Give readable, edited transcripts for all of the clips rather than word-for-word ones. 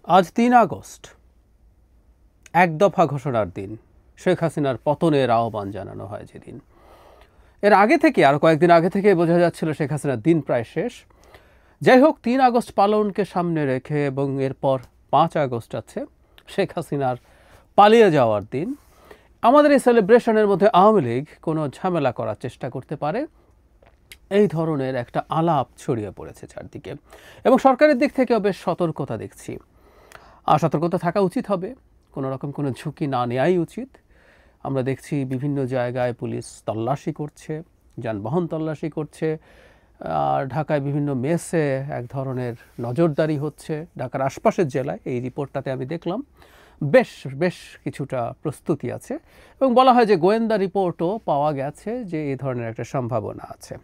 আজ ৩ আগস্ট এক দফা ঘোষণার দিন। শেখ হাসিনার পতনের আহ্বান জানানো হয় যেদিন। এর আগে থেকে আরও কয়েকদিন আগে থেকে বোঝা যাচ্ছিল শেখ হাসিনার দিন প্রায় শেষ। যাই হোক, ৩ আগস্ট পালনকে সামনে রেখে এবং এরপর ৫ আগস্ট আছে শেখ হাসিনার পালিয়ে যাওয়ার দিন। আমাদের এই সেলিব্রেশনের মধ্যে আওয়ামী লীগ কোনো ঝামেলা করার চেষ্টা করতে পারে, এই ধরনের একটা আলাপ ছড়িয়ে পড়েছে চারদিকে এবং সরকারের দিক থেকেও বেশ সতর্কতা দেখছি। আর সতর্কতা থাকা উচিত হবে, কোনো রকম কোনো ঝুঁকি না নেওয়াই উচিত। আমরা দেখছি বিভিন্ন জায়গায় পুলিশ তল্লাশি করছে, যানবাহন তল্লাশি করছে, আর ঢাকায় বিভিন্ন মেসে এক ধরনের নজরদারি হচ্ছে। ঢাকার আশপাশের জেলায় এই রিপোর্টটাতে আমি দেখলাম বেশ কিছুটা প্রস্তুতি আছে এবং বলা হয় যে গোয়েন্দা রিপোর্টও পাওয়া গেছে যে এই ধরনের একটা সম্ভাবনা আছে।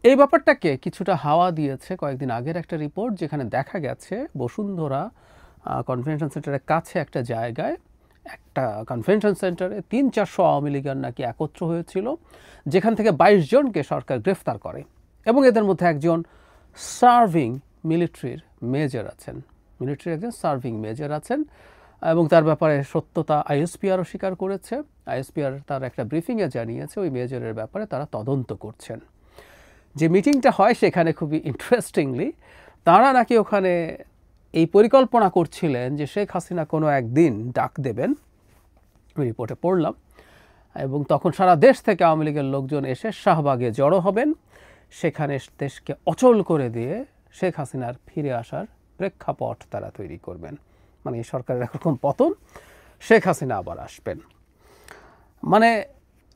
এই ব্যাপারটাকে কিছুটা হাওয়া দিয়েছে কয়েকদিন আগের একটা রিপোর্ট, যেখানে দেখা গেছে বসুন্ধরা কনভেনশন সেন্টারের কাছে একটা জায়গায়, একটা কনভেনশন সেন্টারে ৩00-৪০০ আওয়ামী লীগের নাকি একত্র হয়েছিল, যেখান থেকে ২২ জনকে সরকার গ্রেফতার করে এবং এদের মধ্যে একজন সার্ভিং মিলিটারির মেজর আছেন, মিলিটারির একজন সার্ভিং মেজর আছেন এবং তার ব্যাপারে সত্যতা আইএসপিআরও স্বীকার করেছে। আইএসপিআর তার একটা ব্রিফিংয়ে জানিয়েছে ওই মেজরের ব্যাপারে তারা তদন্ত করছেন। যে মিটিংটা হয় সেখানে খুবই ইন্টারেস্টিংলি তারা নাকি ওখানে এই পরিকল্পনা করছিলেন যে শেখ হাসিনা কোনো একদিন ডাক দেবেন, রিপোর্টে পড়লাম, এবং তখন সারা দেশ থেকে আওয়ামী লীগের লোকজন এসে শাহবাগে জড়ো হবেন, সেখানে দেশকে অচল করে দিয়ে শেখ হাসিনার ফিরে আসার প্রেক্ষাপট তারা তৈরি করবেন। মানে এই সরকারের একরকম পতন, শেখ হাসিনা আবার আসবেন। মানে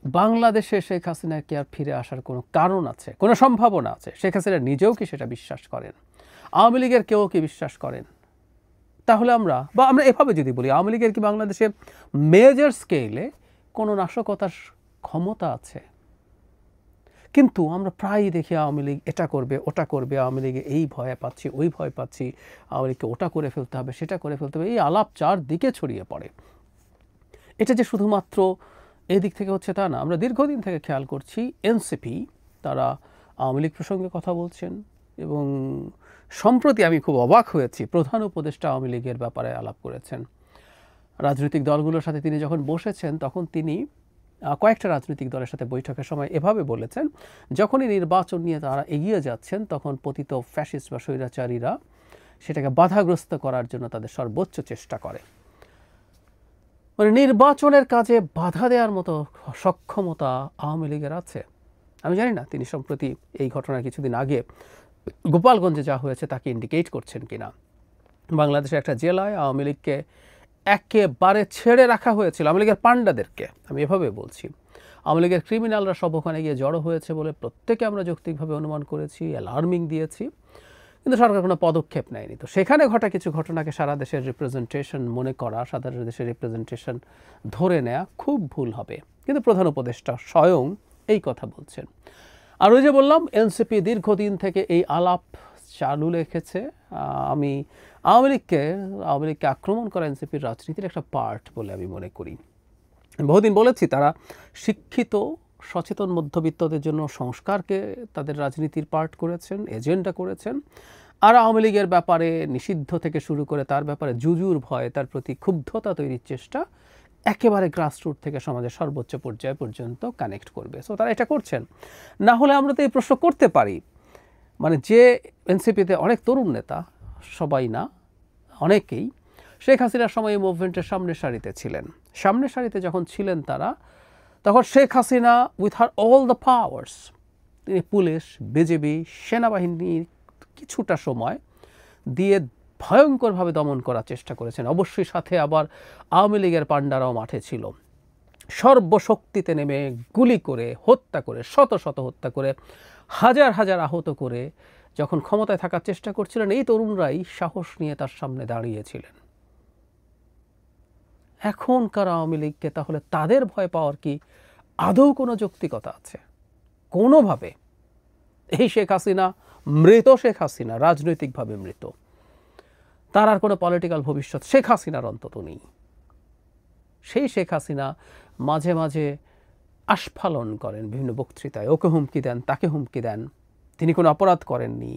বাংলাদেশে শেখ হাসিনার কি আর ফিরে আসার কোনো কারণ আছে, কোনো সম্ভাবনা আছে? শেখ হাসিনা নিজেও কি সেটা বিশ্বাস করেন? আওয়ামী লীগের কেউ কি বিশ্বাস করেন? তাহলে আমরা এভাবে যদি বলি, আওয়ামী লীগের কি বাংলাদেশে মেজর স্কেলে কোনো নাশকতার ক্ষমতা আছে? কিন্তু আমরা প্রায়ই দেখি আওয়ামী লীগ এটা করবে ওটা করবে, আওয়ামী লীগে এই ভয় পাচ্ছি ওই ভয় পাচ্ছি, আওয়ামী লীগকে ওটা করে ফেলতে হবে সেটা করে ফেলতে হবে, এই আলাপ চারদিকে ছড়িয়ে পড়ে। এটা যে শুধুমাত্র এদিক থেকে হচ্ছে তা না, আমরা দীর্ঘদিন থেকে খেয়াল করছি এনসিপি তারা আওয়ামী লীগ প্রসঙ্গে কথা বলছেন এবং সম্প্রতি আমি খুব অবাক হয়েছি, প্রধান উপদেষ্টা আওয়ামী লীগের ব্যাপারে আলাপ করেছেন। রাজনৈতিক দলগুলোর সাথে তিনি যখন বসেছেন তখন তিনি কয়েকটা রাজনৈতিক দলের সাথে বৈঠকের সময় এভাবে বলেছেন, যখনই নির্বাচন নিয়ে তারা এগিয়ে যাচ্ছেন তখন পতিত ফ্যাসিস্ট বা স্বৈরাচারীরা সেটাকে বাধাগ্রস্ত করার জন্য তাদের সর্বোচ্চ চেষ্টা করে। মানে নির্বাচনের কাজে বাধা দেওয়ার মতো সক্ষমতা আওয়ামী লীগের আছে? আমি জানি না তিনি সম্প্রতি এই ঘটনার কিছুদিন আগে গোপালগঞ্জে যা হয়েছে তাকে ইন্ডিকেট করছেন কিনা। বাংলাদেশের একটা জেলায় আওয়ামী লীগকে একেবারে ছেড়ে রাখা হয়েছিল, আওয়ামী লীগের পাণ্ডাদেরকে আমি এভাবে বলছি। আওয়ামী লীগের ক্রিমিনালরা সব ওখানে গিয়ে জড়ো হয়েছে বলে প্রত্যেকে আমরা যৌক্তিকভাবে অনুমান করেছি, অ্যালার্মিং দিয়েছি, কিন্তু সরকার কোনো পদক্ষেপ নেয়নি। তো সেখানে ঘটা কিছু ঘটনাকে সারা দেশের রিপ্রেজেন্টেশন মনে করা, সারা দেশের রিপ্রেজেন্টেশন ধরে নেওয়া খুব ভুল হবে। কিন্তু প্রধান উপদেষ্টা স্বয়ং এই কথা বলছেন। আর ওই যে বললাম, এনসিপি দীর্ঘদিন থেকে এই আলাপ চালু রেখেছে। আমি আওয়ামী লীগকে আক্রমণ করা এনসিপির রাজনীতির একটা পার্ট বলে আমি মনে করি। বহুদিন বলেছি তারা শিক্ষিত সচেতন মধ্যবিত্তদের জন্য সংস্কারকে তাদের রাজনীতির পার্ট করেছেন, এজেন্ডা করেছেন। আর আওয়ামী লীগের ব্যাপারে নিষিদ্ধ থেকে শুরু করে তার ব্যাপারে জুজুর ভয়, তার প্রতি ক্ষুব্ধতা তৈরির চেষ্টা একেবারে গ্রাসরুট থেকে সমাজের সর্বোচ্চ পর্যায় পর্যন্ত কানেক্ট করবে। সো তারা এটা করছেন। না হলে আমরা তো এই প্রশ্ন করতে পারি, মানে যে এনসিপিতে অনেক তরুণ নেতা, সবাই না অনেকেই শেখ হাসিনার সময় এই মুভমেন্টের সামনের সারিতে ছিলেন, সামনের সারিতে যখন ছিলেন তারা, তখন Sheikh Hasina with her all the powers তিনি পুলিশ, বিজিবি, সেনাবাহিনীর কিছুটা সময় দিয়ে ভয়ঙ্করভাবে দমন করার চেষ্টা করেছেন। অবশ্যই সাথে আবার আওয়ামী লীগের পাণ্ডারাও মাঠে ছিল। সর্বশক্তিতে নেমে গুলি করে হত্যা করে, শত শত হত্যা করে, হাজার হাজার আহত করে যখন ক্ষমতায় থাকার চেষ্টা করছিলেন, এই তরুণরাই সাহস নিয়ে তার সামনে দাঁড়িয়েছিলেন। এখনকার আওয়ামী লীগকে তাহলে তাদের ভয় পাওয়ার কি আদৌ কোনো যৌক্তিকতা আছে? কোনোভাবে। এই শেখ হাসিনা মৃত, শেখ হাসিনা রাজনৈতিকভাবে মৃত, তার আর কোনো পলিটিক্যাল ভবিষ্যৎ শেখ হাসিনার অন্তত নেই। সেই শেখ হাসিনা মাঝে মাঝে আস্ফালন করেন বিভিন্ন বক্তৃতায়, ওকে হুমকি দেন, তাকে হুমকি দেন, তিনি কোনো অপরাধ করেননি,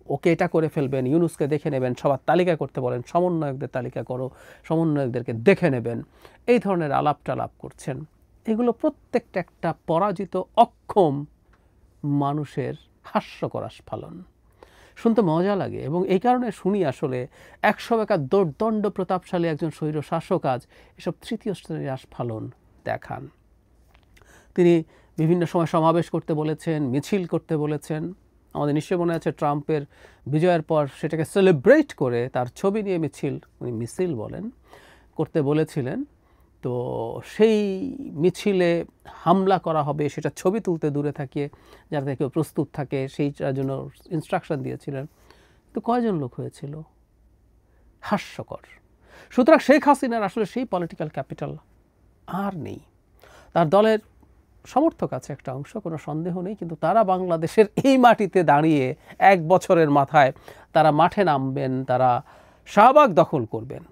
ওকে এটা করে ফেলবেন, ইউনূসকে দেখে নেবেন, সবার তালিকা করতে বলেন, সমন্বয়কদের তালিকা করো, সমন্বয়কদেরকে দেখে নেবেন, এই ধরনের আলাপ টালাপ করছেন। এগুলো প্রত্যেকটা একটা পরাজিত অক্ষম মানুষের হাস্যকর আস্ফালন, শুনতে মজা লাগে। এবং এই কারণে শুনি আসলে 100 বেকার দোর্দণ্ড প্রতাপশালী একজন স্বৈর শাসক আজ এসব তৃতীয় শ্রেণীর আস্ফালন দেখান। তিনি বিভিন্ন সময় সমাবেশ করতে বলেছেন, মিছিল করতে বলেছেন। আমাদের নিশ্চয় মনে আছে ট্রাম্পের বিজয়ের পর সেটাকে সেলিব্রেট করে তার ছবি নিয়ে মিছিল বলেন, করতে বলেছিলেন। তো সেই মিছিলে হামলা করা হবে সেটা ছবি তুলতে দূরে থাকিয়ে যাতে কেউ প্রস্তুত থাকে সেইটার জন্য ইনস্ট্রাকশন দিয়েছিলেন। তো কয়জন লোক হয়েছিল? হাস্যকর। সুতরাং শেখ হাসিনার আসলে সেই পলিটিক্যাল ক্যাপিটাল আর নেই। তার দলের সমর্থক আছে একটা অংশ, কোনো সন্দেহ নেই, কিন্তু তারা বাংলাদেশের এই মাটিতে দাঁড়িয়ে 1 বছরের মাথায় তারা মাঠে নামবেন, তারা শাহবাগ দখল করবেন,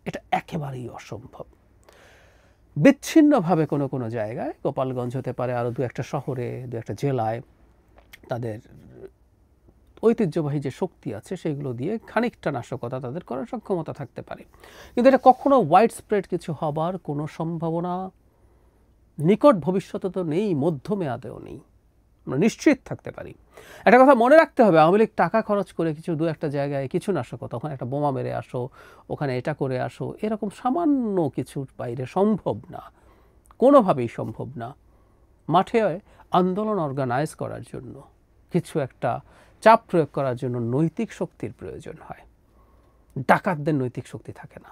এটা একেবারেই অসম্ভব। বিচ্ছিন্নভাবে কোনো কোনো জায়গায়, গোপালগঞ্জ হতে পারে, আরও 2-1টা শহরে, 2-1টা জেলায় তাদের ঐতিহ্যবাহী যে শক্তি আছে সেগুলো দিয়ে খানিকটা নাশকতা তাদের করার সক্ষমতা থাকতে পারে, কিন্তু এটা কখনো ওয়াইড স্প্রেড কিছু হবার কোনো সম্ভাবনা নিকট ভবিষ্যতে তো নেই, মধ্যমেয়াদেও নেই, আমরা নিশ্চিত থাকতে পারি। একটা কথা মনে রাখতে হবে, আওয়ামী লীগ টাকা খরচ করে কিছু 2-1টা জায়গায় কিছু নাশকতা, ওখানে একটা বোমা মেরে আসো, ওখানে এটা করে আসো, এরকম সামান্য কিছুর বাইরে সম্ভব না, কোনোভাবেই সম্ভব না। মাঠে আন্দোলন অর্গানাইজ করার জন্য, কিছু একটা চাপ প্রয়োগ করার জন্য নৈতিক শক্তির প্রয়োজন হয়, ডাকাতদের নৈতিক শক্তি থাকে না।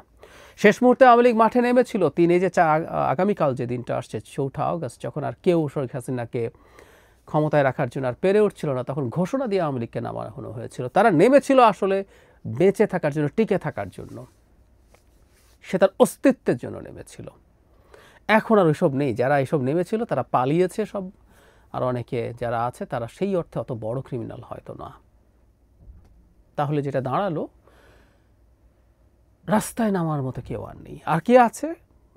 শেষ মুহূর্তে আওয়ামী লীগ মাঠে নেমেছিল, আগামীকাল যে দিনটা আসছে 4 আগস্ট, যখন আর কেউ শেখ হাসিনাকে ক্ষমতায় রাখার জন্য আর পেরে উঠছিল না, তখন ঘোষণা দিয়ে আওয়ামী লীগকে নামানো হয়েছিল। তারা নেমেছিল আসলে বেঁচে থাকার জন্য, টিকে থাকার জন্য, সে তার অস্তিত্বের জন্য নেমেছিল। এখন আর ওইসব নেই, যারা এইসব নেমেছিল তারা পালিয়েছে সব, আর অনেকে যারা আছে তারা সেই অর্থে অত বড় ক্রিমিনাল হয়তো না। তাহলে যেটা দাঁড়ালো, রাস্তায় নামার মতো কেউ আর নেই। আর কে আছে?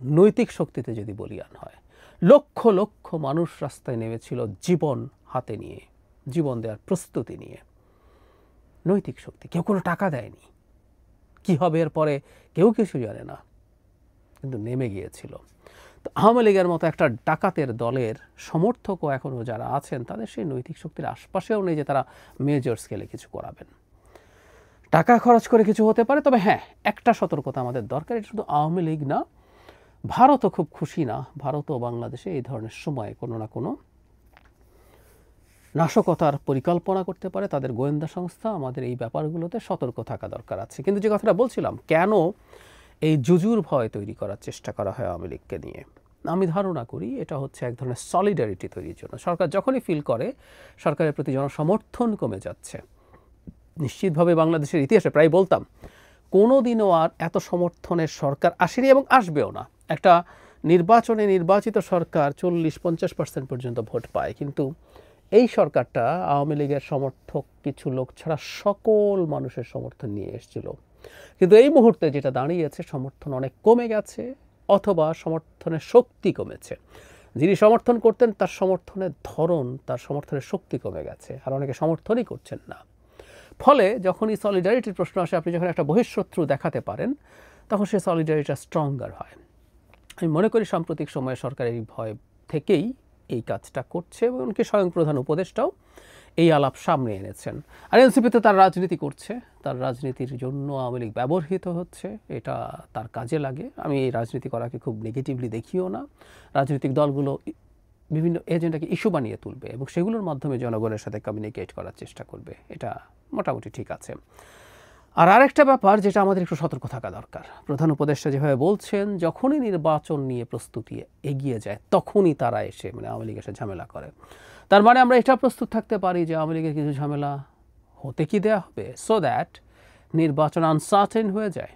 নৈতিক শক্তিতে যদি বলিয়ান হয়, লক্ষ লক্ষ মানুষ রাস্তায় নেমেছিল জীবন হাতে নিয়ে, জীবন দেওয়ার প্রস্তুতি নিয়ে। নৈতিক শক্তি, কেউ কোনো টাকা দেয়নি, কি হবে এরপরে কেউ কিছু জানে না, কিন্তু নেমে গিয়েছিল। তো আওয়ামী লীগের মতো একটা ডাকাতের দলের সমর্থকও এখনও যারা আছেন, তাদের সেই নৈতিক শক্তির আশপাশেও নেই যে তারা মেজর স্কেলে কিছু করাবেন। টাকা খরচ করে কিছু হতে পারে, তবে হ্যাঁ, একটা সতর্কতা আমাদের দরকার, এটা শুধু আওয়ামী লীগ না, ভারতও খুব খুশি না। ভারতও বাংলাদেশে এই ধরনের সময়ে কোনো না কোনো নাশকতার পরিকল্পনা করতে পারে। তাদের গোয়েন্দা সংস্থা, আমাদের এই ব্যাপারগুলোতে সতর্ক থাকা দরকার আছে। কিন্তু যে কথাটা বলছিলাম, কেন এই জুজুর ভয় তৈরি করার চেষ্টা করা হয় আওয়ামী লীগকে নিয়ে, আমি ধারণা করি এটা হচ্ছে এক ধরনের সলিডারিটি তৈরির জন্য। সরকার যখনই ফিল করে সরকারের প্রতি জনসমর্থন কমে যাচ্ছে, নিশ্চিতভাবে বাংলাদেশের ইতিহাসে প্রায় বলতাম কোনো দিনও আর এত সমর্থনের সরকার আসেনি এবং আসবেও না। একটা নির্বাচনে নির্বাচিত সরকার 40-50% পর্যন্ত ভোট পায়, কিন্তু এই সরকারটা আওয়ামী লীগের সমর্থক কিছু লোক ছাড়া সকল মানুষের সমর্থন নিয়ে এসেছিল। কিন্তু এই মুহূর্তে যেটা দাঁড়িয়েছে, সমর্থন অনেক কমে গেছে, অথবা সমর্থনের শক্তি কমেছে। যিনি সমর্থন করতেন তার সমর্থনের ধরন, তার সমর্থনের শক্তি কমে গেছে, আর অনেকে সমর্থনই করছেন না। ফলে যখনই সলিডারিটির প্রশ্ন আসে, আপনি যখন একটা বহিঃশত্রু দেখাতে পারেন, তখন সেই সলিডারিটিটা স্ট্রঙ্গার হয়। আমি মনে করি সাম্প্রতিক সময়ে সরকার এই ভয় থেকেই এই কাজটা করছে, এবং এমনকি স্বয়ং প্রধান উপদেষ্টাও এই আলাপ সামনে এনেছেন। আর এনসিপিতে তার রাজনীতি করছে, তার রাজনীতির জন্য আওয়ামী লীগ ব্যবহৃত হচ্ছে, এটা তার কাজে লাগে। আমি এই রাজনীতি করাকে খুব নেগেটিভলি দেখিও না। রাজনৈতিক দলগুলো বিভিন্ন এজেন্ডাকে ইস্যু বানিয়ে তুলবে এবং সেগুলোর মাধ্যমে জনগণের সাথে কমিউনিকেট করার চেষ্টা করবে, এটা মোটামুটি ঠিক আছে। আর আরেকটা ব্যাপার যেটা আমাদের একটু সতর্ক থাকা দরকার, প্রধান উপদেষ্টা যেভাবে বলছেন, যখনই নির্বাচন নিয়ে প্রস্তুতি এগিয়ে যায় তখনই তারা এসে, মানে আওয়ামী লীগ এসে ঝামেলা করে। তার মানে আমরা এটা প্রস্তুত থাকতে পারি যে আওয়ামী লীগের কিছু ঝামেলা হতে কি দেওয়া হবে, সো দ্যাট নির্বাচন আনসার্টেন হয়ে যায়।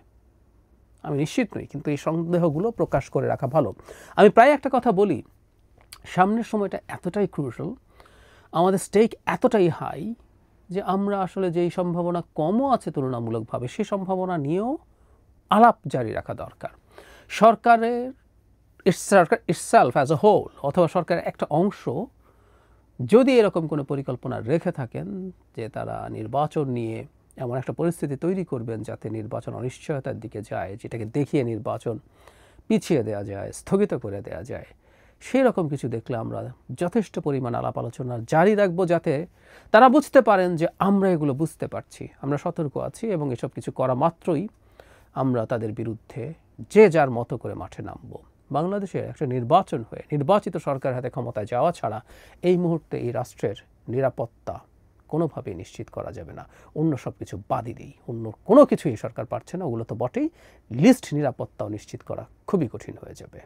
আমি নিশ্চিত নই, কিন্তু এই সন্দেহগুলো প্রকাশ করে রাখা ভালো। আমি প্রায় একটা কথা বলি, সামনের সময়টা এতটাই ক্রুশাল, আমাদের স্টেক এতটাই হাই যে আমরা আসলে যেই সম্ভাবনা কমও আছে তুলনামূলকভাবে, সেই সম্ভাবনা নিয়েও আলাপ জারি রাখা দরকার। সরকার ইটসেলফ অ্যাজ এ হোল, অথবা সরকারের একটা অংশ যদি এরকম কোনো পরিকল্পনা রেখে থাকেন যে তারা নির্বাচন নিয়ে এমন একটা পরিস্থিতি তৈরি করবেন যাতে নির্বাচন অনিশ্চয়তার দিকে যায়, যেটাকে দেখিয়ে নির্বাচন পিছিয়ে দেওয়া যায়, স্থগিত করে দেওয়া যায়, সেই রকম কিছু দেখলে আমরা যথেষ্ট পরিমাণ আলাপ আলোচনা জারি রাখবো, যাতে তারা বুঝতে পারেন যে আমরা এগুলো বুঝতে পারছি, আমরা সতর্ক আছি এবং এসব কিছু করা মাত্রই আমরা তাদের বিরুদ্ধে যে যার মতো করে মাঠে নামবো। বাংলাদেশে একটা নির্বাচন হয়ে নির্বাচিত সরকারের হাতে ক্ষমতায় যাওয়া ছাড়া এই মুহূর্তে এই রাষ্ট্রের নিরাপত্তা কোনোভাবেই নিশ্চিত করা যাবে না। অন্য সব কিছু বাদই দিই, অন্য কোনো কিছুই সরকার পারছে না, ওগুলো তো বটেই, লিস্ট নিরাপত্তাও নিশ্চিত করা খুবই কঠিন হয়ে যাবে।